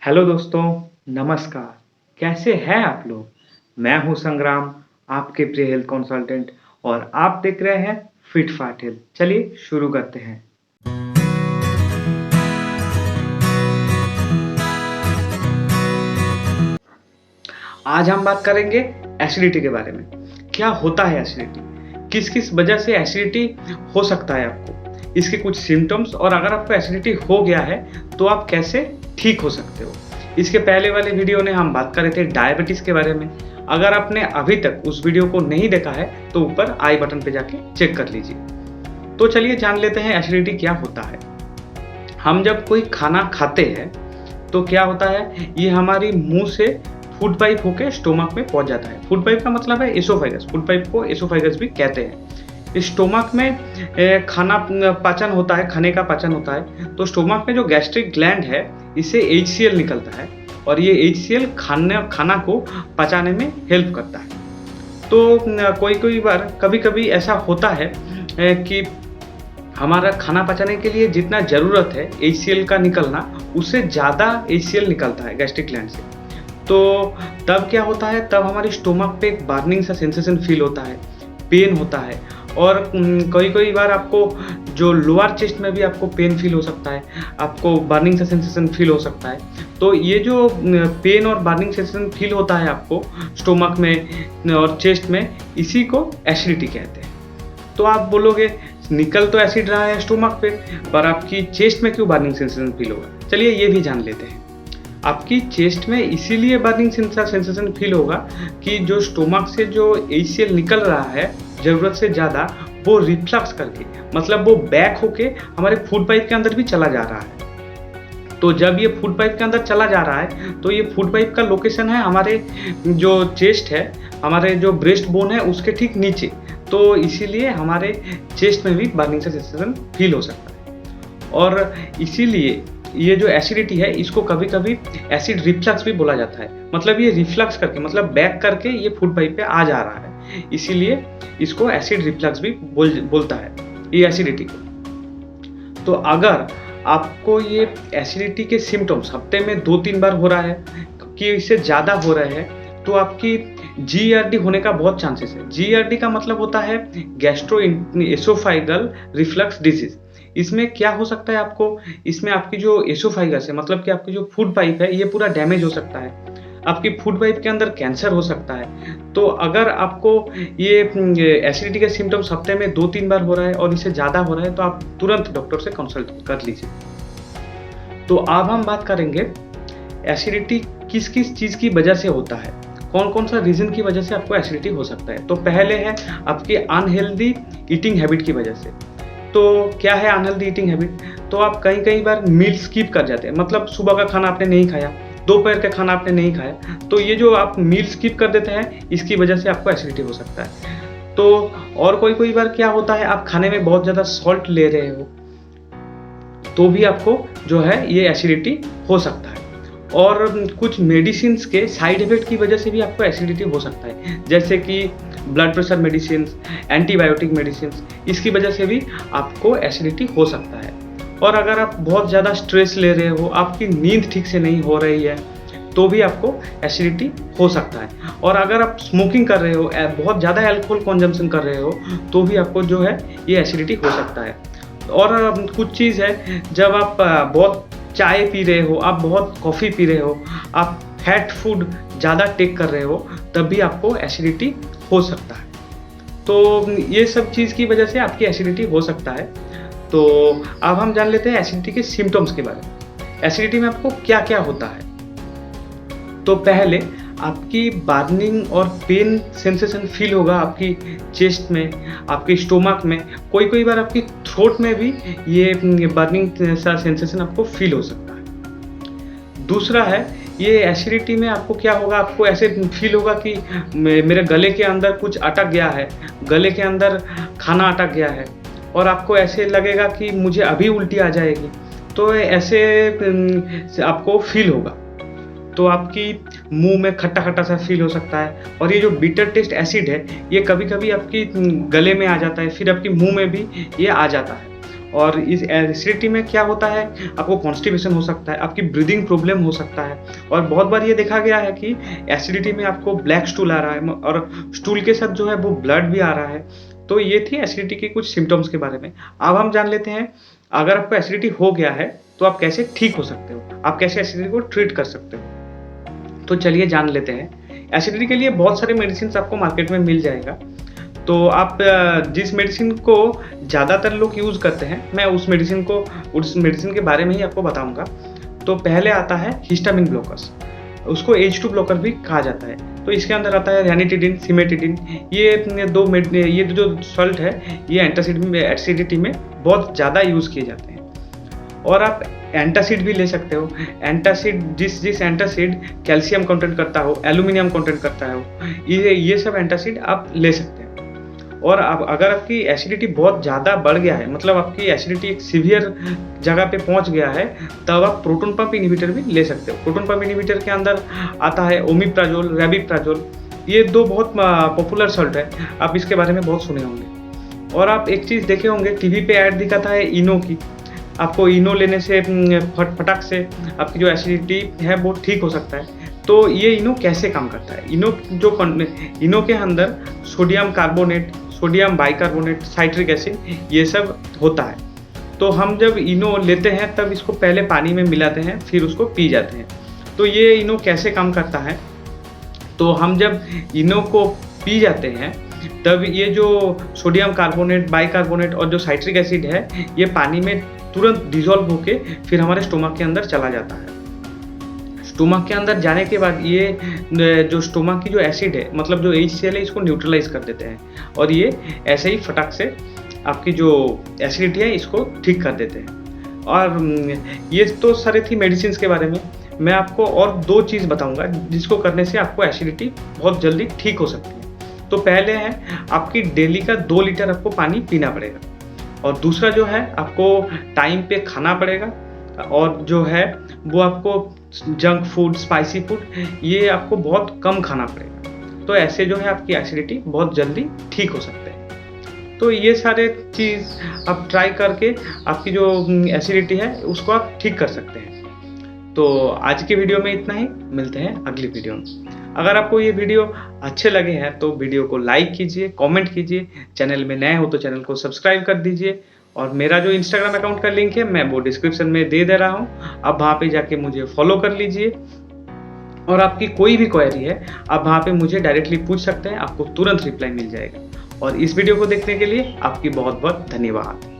Hello दोस्तों, नमस्कार। कैसे हैं आप लोग? मैं हूं संग्राम, आपके प्रिय हेल्थ कंसल्टेंट और आप देख रहे हैं फिट फाट हेल्थ। चलिए शुरू करते हैं। आज हम बात करेंगे एसिडिटी के बारे में। क्या होता है एसिडिटी? किस-किस वजह से एसिडिटी हो सकता है आपको? इसके कुछ सिम्पटम्स और अगर आपको एसिडिटी हो गया है, तो आप कैसे ठीक हो सकते हो? इसके पहले वाले वीडियो में हम बात कर रहे थे डायबिटीज़ के बारे में। अगर आपने अभी तक उस वीडियो को नहीं देखा है, तो ऊपर आई बटन पे जाके चेक कर लीजिए। तो चलिए जान लेते हैं एसिडिटी क्या होता है। हम जब कोई खाना खाते हैं, तो क्या होता है, ये हमारी मुँह से फूड पाइप होके स्टोमक में पहुंच जाता है। फूड पाइप का मतलब है एसोफेगस। फूड पाइप को एसोफेगस भी कहते हैं। स्टोमक में खाना पाचन होता है, खाने का पाचन होता है। तो स्टोमक में जो गैस्ट्रिक ग्लैंड है, इससे HCl निकलता है और ये HCl खाना को पचाने में हेल्प करता है। तो कोई बार कभी-कभी ऐसा होता है कि हमारा खाना पचाने के लिए जितना ज़रूरत है HCl का निकलना, उससे ज़्यादा HCl निकलता है गैस्ट्रिक ग्लैंड से। तो तब क्या होता है, तब हमारी स्टोमक पे एक बर्निंग सा सेंसेशन फील होता है, पेन होता है और कोई बार आपको जो लोअर चेस्ट में भी आपको पेन फील हो सकता है, आपको बर्निंग सा सेंसेशन फील हो सकता है। तो ये जो पेन और बर्निंग सेंसेशन फील होता है आपको स्टोमक में और चेस्ट में, इसी को एसिडिटी कहते हैं। तो आप बोलोगे निकल तो एसिड रहा है स्टोमक पे, पर आपकी चेस्ट में क्यों बर्निंग सेंसेशन फील होगा? चलिए ये भी जान लेते हैं। आपकी चेस्ट में इसीलिए बर्निंग सेंसेशन फील होगा कि जो स्टोमक से जो HCl निकल रहा है ज़रूरत से ज़्यादा, वो रिफ्लक्स करके, मतलब वो बैक होके हमारे फूड पाइप के अंदर भी चला जा रहा है। तो जब ये फूड पाइप के अंदर चला जा रहा है, तो ये फूड पाइप का लोकेशन है हमारे जो चेस्ट है, हमारे जो ब्रेस्ट बोन है, उसके ठीक नीचे। तो इसीलिए हमारे चेस्ट में भी बर्निंग सेंसेशन फील हो सकता है। और इसीलिए ये जो एसिडिटी है, इसको कभी-कभी एसिड रिफ्लक्स भी बोला जाता है। मतलब ये रिफ्लक्स करके, मतलब बैक करके ये फूड पाइप पे आ जा रहा है, इसीलिए इसको एसिड रिफ्लक्स भी बोलता है ये एसिडिटी को। तो अगर आपको ये एसिडिटी के सिम्पटम्स हफ्ते में 2-3 बार हो रहा है कि इससे ज़्यादा हो रहे हैं, तो आपकी GERD होने का बहुत चांसेस है। GERD का मतलब होता है गैस्ट्रोएसोफेगल रिफ्लक्स डिजीज। इसमें क्या हो सकता है आपको, इसमें आपकी जो एसोफेगस है, मतलब कि आपकी जो फूड पाइप है, ये पूरा डैमेज हो सकता है। आपकी फूड पाइप के अंदर कैंसर हो सकता है। तो अगर आपको ये एसिडिटी के सिम्पटम्स हफ्ते में 2-3 बार हो रहा है और इससे ज़्यादा हो रहा है, तो आप तुरंत डॉक्टर से कंसल्ट कर लीजिए। तो अब हम बात करेंगे एसिडिटी किस-किस चीज़ की वजह से होता है, कौन-कौन सा रीज़न की वजह से आपको एसिडिटी हो सकता है। तो पहले है आपकी अनहेल्दी ईटिंग हैबिट की वजह से। तो क्या है अनहेल्दी ईटिंग हैबिट? तो आप कई बार मील स्किप कर जाते हैं, मतलब सुबह का खाना आपने नहीं खाया, दोपहर का खाना आपने नहीं खाया, तो ये जो आप मील स्किप कर देते हैं, इसकी वजह से आपको एसिडिटी हो सकता है। तो और कोई बार क्या होता है, आप खाने में बहुत ज़्यादा सॉल्ट ले रहे हो, तो भी आपको जो है ये एसिडिटी हो सकता है। और कुछ मेडिसिन्स के साइड इफ़ेक्ट की वजह से भी आपको एसिडिटी हो सकता है, जैसे कि blood pressure medicines, antibiotic medicines, इसकी वजह से भी आपको एसिडिटी हो सकता है। और अगर आप बहुत ज़्यादा स्ट्रेस ले रहे हो, आपकी नींद ठीक से नहीं हो रही है, तो भी आपको एसिडिटी हो सकता है। और अगर आप स्मोकिंग कर रहे हो, बहुत ज़्यादा अल्कोहल कंजम्पशन कर रहे हो, तो भी आपको जो है ये एसिडिटी हो सकता है। और कुछ चीज़ है, जब आप बहुत चाय पी रहे हो, आप बहुत कॉफ़ी पी रहे हो, आप फैट फूड ज़्यादा टेक कर रहे हो, तब भी आपको एसिडिटी हो सकता है। तो ये सब चीज़ की वजह से आपकी एसिडिटी हो सकता है। तो अब हम जान लेते हैं एसिडिटी के सिम्पटम्स के बारे में। एसिडिटी में आपको क्या-क्या होता है? तो पहले आपकी बर्निंग और पेन सेंसेशन फील होगा आपकी चेस्ट में, आपके स्टोमक में, कोई बार आपकी थ्रोट में भी ये बर्निंग सा सेंसेशन आपको फील हो सकता है। दूसरा है, ये एसिडिटी में आपको क्या होगा, आपको ऐसे फील होगा कि मेरे गले के अंदर कुछ अटक गया है, गले के अंदर खाना अटक गया है और आपको ऐसे लगेगा कि मुझे अभी उल्टी आ जाएगी। तो ऐसे आपको फील होगा। तो आपकी मुंह में खट्टा-खट्टा सा फील हो सकता है और ये जो बिटर टेस्ट एसिड है, ये कभी-कभी आपकी गले में आ जाता है, फिर आपके मुंह में भी ये आ जाता है। और इस एसिडिटी में क्या होता है, आपको कॉन्स्टिपेशन हो सकता है, आपकी ब्रीदिंग प्रॉब्लम हो सकता है। और बहुत बार ये देखा गया है कि एसिडिटी में आपको ब्लैक स्टूल आ रहा है और स्टूल के साथ जो है वो ब्लड भी आ रहा है। तो ये थी एसिडिटी के कुछ सिम्टम्स के बारे में। अब हम जान लेते हैं, अगर आपको एसिडिटी हो गया है तो आप कैसे ठीक हो सकते हो, आप कैसे एसिडिटी को ट्रीट कर सकते हो। तो चलिए जान लेते हैं। एसिडिटी के लिए बहुत सारे मेडिसिन आपको मार्केट में मिल जाएगा। तो आप जिस मेडिसिन को ज़्यादातर लोग यूज़ करते हैं, मैं उस मेडिसिन के बारे में ही आपको बताऊंगा। तो पहले आता है हिस्टामिन ब्लॉकर्स, उसको H2 ब्लॉकर भी कहा जाता है। तो इसके अंदर आता है रैनिटिडिन, सिमेटिडिन। ये जो सॉल्ट है ये एसिडिटी में बहुत ज़्यादा यूज़ किए जाते हैं। और आप एंटासिड भी ले सकते हो। एंटासिड जिस एंटासिड कैल्शियम कंटेंट करता हो, एल्यूमिनियम कंटेंट करता हो, ये सब एंटासिड आप ले सकते हैं। और अब अगर आपकी एसिडिटी बहुत ज़्यादा बढ़ गया है, मतलब आपकी एसिडिटी एक सीवियर जगह पे पहुंच गया है, तब आप प्रोटॉन पंप इनहिबिटर भी ले सकते हो। प्रोटॉन पंप इनहिबिटर के अंदर आता है ओमिप्राजोल, रैबिप्राजोल। ये दो बहुत पॉपुलर सॉल्ट है, आप इसके बारे में बहुत सुने होंगे। और आप एक चीज़ देखे होंगे, टीवी पे ऐड दिखाता है इनो की। आपको इनो लेने से फटाक से आपकी जो एसिडिटी है वो ठीक हो सकता है। तो ये इनो कैसे काम करता है? इनो के अंदर sodium carbonate, sodium bicarbonate, citric acid, ये सब होता है। तो हम जब इनो लेते हैं तब इसको पहले पानी में मिलाते हैं, फिर उसको पी जाते हैं। तो ये इनो कैसे काम करता है? तो हम जब इनो को पी जाते हैं तब ये जो सोडियम कार्बोनेट, बाइकार्बोनेट और जो साइट्रिक एसिड है, ये पानी में तुरंत डिसॉल्व होके फिर हमारे स्टोमक के अंदर चला जाता है। स्टोमक के अंदर जाने के बाद ये जो स्टोमक की जो एसिड है, मतलब जो HCl है, इसको न्यूट्रलाइज कर देते हैं और ये ऐसे ही फटाक से आपकी जो एसिडिटी है इसको ठीक कर देते हैं। और ये तो सारे थी मेडिसिन के बारे में। मैं आपको और 2 चीज़ बताऊंगा जिसको करने से आपको एसिडिटी बहुत जल्दी ठीक हो सकती है। तो पहले है, आपकी डेली का 2 लीटर आपको पानी पीना पड़ेगा। और दूसरा जो है, आपको टाइम पे खाना पड़ेगा। और जो है वो आपको जंक फूड, स्पाइसी फूड, ये आपको बहुत कम खाना पड़ेगा। तो ऐसे जो है आपकी एसिडिटी बहुत जल्दी ठीक हो सकते हैं। तो ये सारे चीज़ आप ट्राई करके आपकी जो एसिडिटी है उसको आप ठीक कर सकते हैं। तो आज की वीडियो में इतना ही, मिलते हैं अगली वीडियो में। अगर आपको ये वीडियो अच्छे लगे हैं तो वीडियो को लाइक कीजिए, कमेंट कीजिए, चैनल में नए हो तो चैनल को सब्सक्राइब कर दीजिए। और मेरा जो इंस्टाग्राम अकाउंट का लिंक है मैं वो डिस्क्रिप्शन में दे रहा हूँ, आप वहाँ पे जाके मुझे फॉलो कर लीजिए। और आपकी कोई भी क्वेरी है आप वहाँ पे मुझे डायरेक्टली पूछ सकते हैं, आपको तुरंत रिप्लाई मिल जाएगा। और इस वीडियो को देखने के लिए आपकी बहुत बहुत धन्यवाद।